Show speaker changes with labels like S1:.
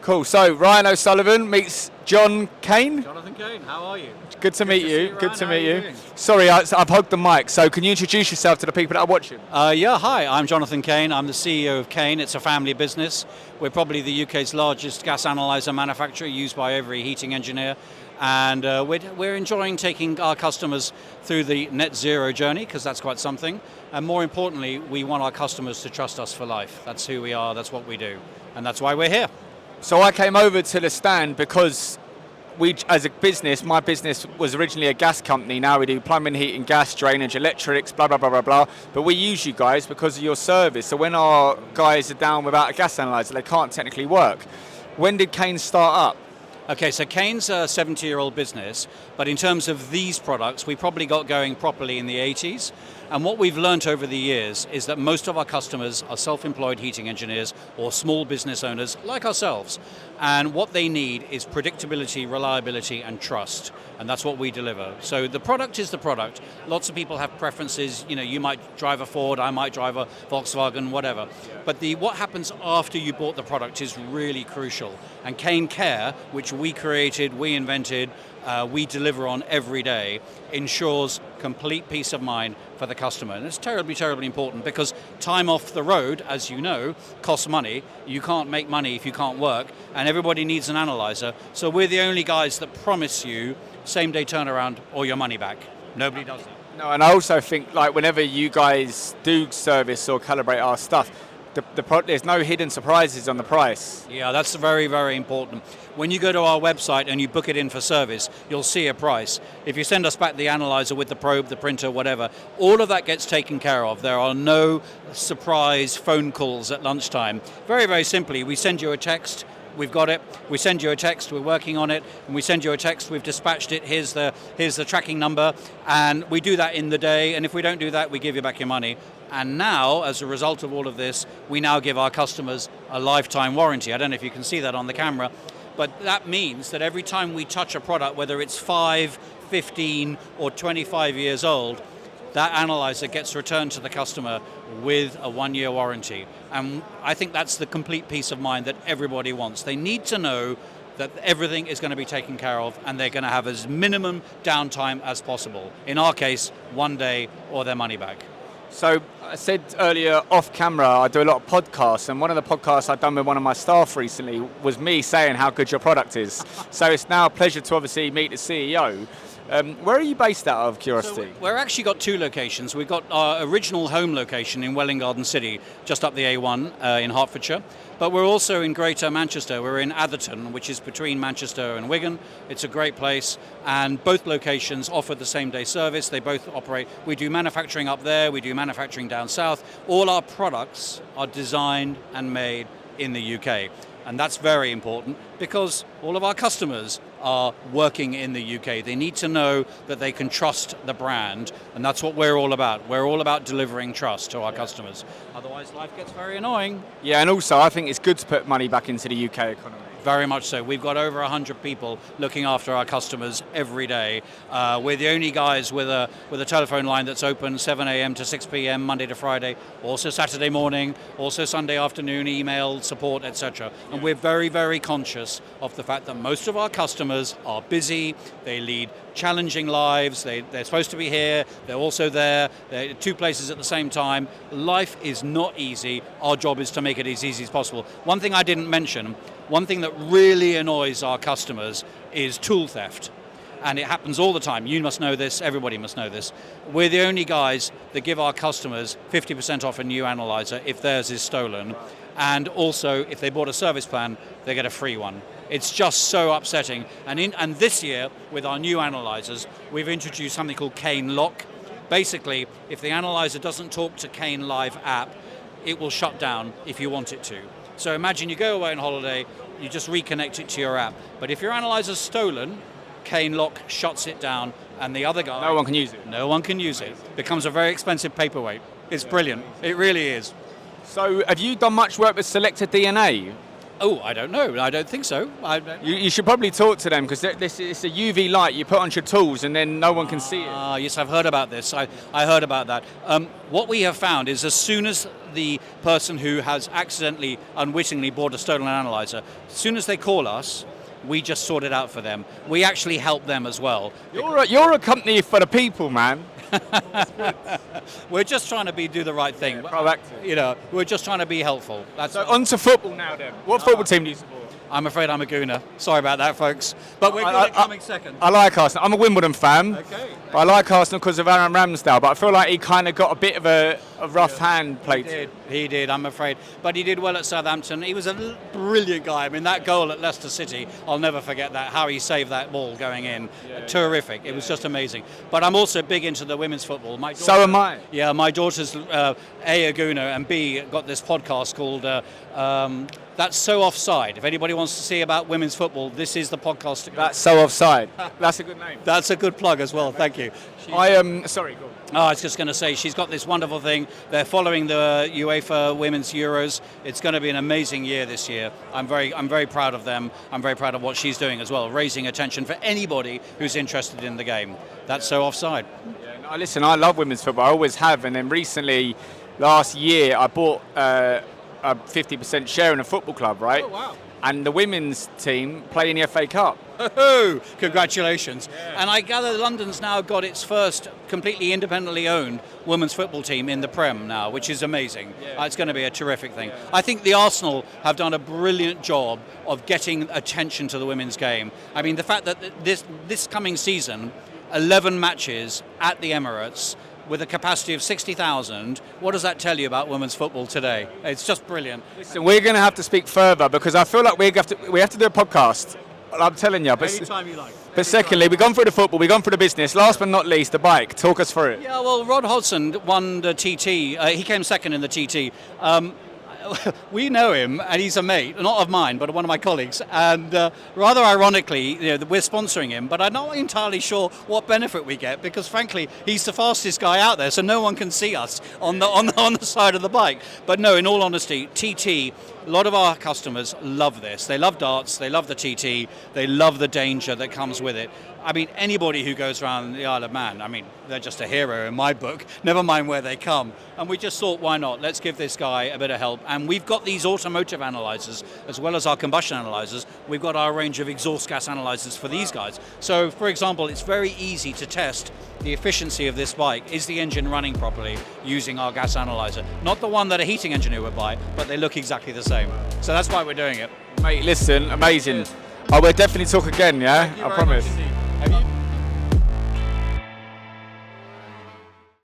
S1: Cool. So Ryan O'Sullivan meets John Kane.
S2: Jonathan Kane, how are you?
S1: Good to meet you. Good to meet you.
S2: Doing?
S1: Sorry, I've hugged the mic. So can you introduce yourself to the people that are watching?
S2: Hi, I'm Jonathan Kane. I'm the CEO of Kane. It's a family business. We're probably the UK's largest gas analyzer manufacturer, used by every heating engineer. And we're enjoying taking our customers through the net zero journey, because that's quite something. And more importantly, we want our customers to trust us for life. That's who we are, that's what we do. And that's why we're here.
S1: So I came over to the stand because as a business, my business was originally a gas company. Now we do plumbing, heating, gas, drainage, electrics, blah, blah, blah, blah, blah. But we use you guys because of your service. So when our guys are down without a gas analyzer, they can't technically work. When did Kane start up?
S2: Okay, so Kane's a 70-year-old business, but in terms of these products, we probably got going properly in the 80s. And what we've learnt over the years is that most of our customers are self-employed heating engineers or small business owners like ourselves. And what they need is predictability, reliability, and trust. And that's what we deliver. So the product is the product. Lots of people have preferences. You know, you might drive a Ford, I might drive a Volkswagen, whatever. But what happens after you bought the product is really crucial. And Kane Care, which we created, we invented, we deliver on every day, ensures complete peace of mind for the customer. And it's terribly, terribly important, because time off the road, as you know, costs money. You can't make money if you can't work, and everybody needs an analyzer. So we're the only guys that promise you same-day turnaround or your money back. Nobody does that.
S1: No, and I also think, like, whenever you guys do service or calibrate our stuff, there's no hidden surprises on the price.
S2: Yeah, that's very, very important. When you go to our website and you book it in for service, you'll see a price. If you send us back the analyzer with the probe, the printer, whatever, all of that gets taken care of. There are no surprise phone calls at lunchtime. Very, very simply, we send you a text. We've got it. We send you a text. We're working on it, and we send you a text. We've dispatched it. Here's the tracking number, and we do that in the day. And if we don't do that, we give you back your money. And now, as a result of all of this, we now give our customers a lifetime warranty. I don't know if you can see that on the camera, but that means that every time we touch a product, whether it's 5, 15, or 25 years old, that analyzer gets returned to the customer with a 1-year warranty. And I think that's the complete peace of mind that everybody wants. They need to know that everything is going to be taken care of, and they're going to have as minimum downtime as possible. In our case, 1 day or their money back.
S1: So I said earlier off camera, I do a lot of podcasts, and one of the podcasts I've done with one of my staff recently was me saying how good your product is. So it's now a pleasure to obviously meet the CEO. Where are you based out of curiosity?
S2: So we've actually got 2 locations. We've got our original home location in Welwyn Garden City, just up the A1 in Hertfordshire. But we're also in Greater Manchester. We're in Atherton, which is between Manchester and Wigan. It's a great place, and both locations offer the same-day service. They both operate. We do manufacturing up there. We do manufacturing down south. All our products are designed and made in the UK. And that's very important, because all of our customers are working in the UK. They need to know that they can trust the brand, and that's what we're all about. We're all about delivering trust to our customers. Otherwise, life gets very annoying.
S1: Yeah, and also I think it's good to put money back into the UK economy.
S2: Very much so. We've got over 100 people looking after our customers every day. We're the only guys with a telephone line that's open 7 a.m. to 6 p.m. Monday to Friday, also Saturday morning, also Sunday afternoon, email, support, etc. And we're very, very conscious of the fact that most of our customers are busy. They lead challenging lives. They're supposed to be here. They're also there. They're 2 places at the same time. Life is not easy. Our job is to make it as easy as possible. One thing I didn't mention, one thing that really annoys our customers is tool theft. And it happens all the time. You must know this. Everybody must know this. We're the only guys that give our customers 50% off a new analyzer if theirs is stolen. And also, if they bought a service plan, they get a free one. It's just so upsetting. And this year, with our new analyzers, we've introduced something called Kane Lock. Basically, if the analyzer doesn't talk to Kane Live app, it will shut down if you want it to. So imagine you go away on holiday, you just reconnect it to your app. But if your analyzer's stolen, Kane Lock shuts it down, and the other guy...
S1: No one can use it.
S2: No one can use it. Becomes a very expensive paperweight. It's brilliant. It really is.
S1: So have you done much work with selected DNA?
S2: Oh, I don't know. I don't think so.
S1: You should probably talk to them because it's a UV light you put onto your tools and then no one can see it.
S2: Yes, I've heard about this. I heard about that. What we have found is as soon as the person who has accidentally, unwittingly bought a stolen analyzer, as soon as they call us, we just sort it out for them. We actually help them as well.
S1: You're a company for the people, man.
S2: We're just trying to do the right thing.
S1: Proactive.
S2: We're just trying to be helpful.
S1: So on to football now then. What football team do you support?
S2: I'm afraid I'm a gooner. Sorry about that, folks. But we're good at coming second.
S1: I like Arsenal. I'm a Wimbledon fan.
S2: Okay.
S1: But I like Arsenal because of Aaron Ramsdale. But I feel like he kind of got a bit of a rough hand played.
S2: He did, I'm afraid. But he did well at Southampton. He was a brilliant guy. I mean, that goal at Leicester City, I'll never forget that, how he saved that ball going in. Terrific. It was just amazing. But I'm also big into the women's football. So
S1: am I.
S2: Yeah, my daughter's A, a gooner, and B, got this podcast called That's So Offside. If anybody wants to see about women's football, this is the podcast to go.
S1: That's So Offside. That's a good name.
S2: That's a good plug as well. Thank you.
S1: Sorry, go on.
S2: I was just going to say, she's got this wonderful thing. They're following the UEFA Women's Euros. It's going to be an amazing year this year. I'm very proud of them. I'm very proud of what she's doing as well, raising attention for anybody who's interested in the game. That's So Offside.
S1: Yeah, no, listen, I love women's football. I always have. And then recently, last year, I bought a 50% share in a football club, right?
S2: Oh, wow.
S1: And the women's team play in the FA Cup.
S2: Oh, congratulations. Yeah. And I gather London's now got its first completely independently owned women's football team in the Prem now, which is amazing. Yeah. It's going to be a terrific thing. Yeah. I think the Arsenal have done a brilliant job of getting attention to the women's game. I mean, the fact that this coming season, 11 matches at the Emirates, with a capacity of 60,000, what does that tell you about women's football today? It's just brilliant.
S1: Listen, we're going to have to speak further because I feel like we have to do a podcast. I'm telling you. But
S2: anytime you like.
S1: But secondly, we've gone through the football, we've gone through the business. Last but not least, the bike. Talk us through it.
S2: Yeah, well, Rod Hodgson won the TT. He came second in the TT. We know him, and he's a mate, not of mine, but one of my colleagues. And rather ironically, we're sponsoring him, but I'm not entirely sure what benefit we get because, frankly, he's the fastest guy out there, so no one can see us on the side of the bike. But no, in all honesty, TT. A lot of our customers love this. They love darts, they love the TT, they love the danger that comes with it. I mean, anybody who goes around the Isle of Man, I mean, they're just a hero in my book, never mind where they come. And we just thought, why not? Let's give this guy a bit of help. And we've got these automotive analyzers, as well as our combustion analyzers. We've got our range of exhaust gas analyzers for these guys. So, for example, it's very easy to test the efficiency of this bike. Is the engine running properly using our gas analyzer? Not the one that a heating engineer would buy, but they look exactly the same. So that's why we're doing it.
S1: Mate, listen, amazing. I will definitely talk again, yeah? I promise.
S2: Have you?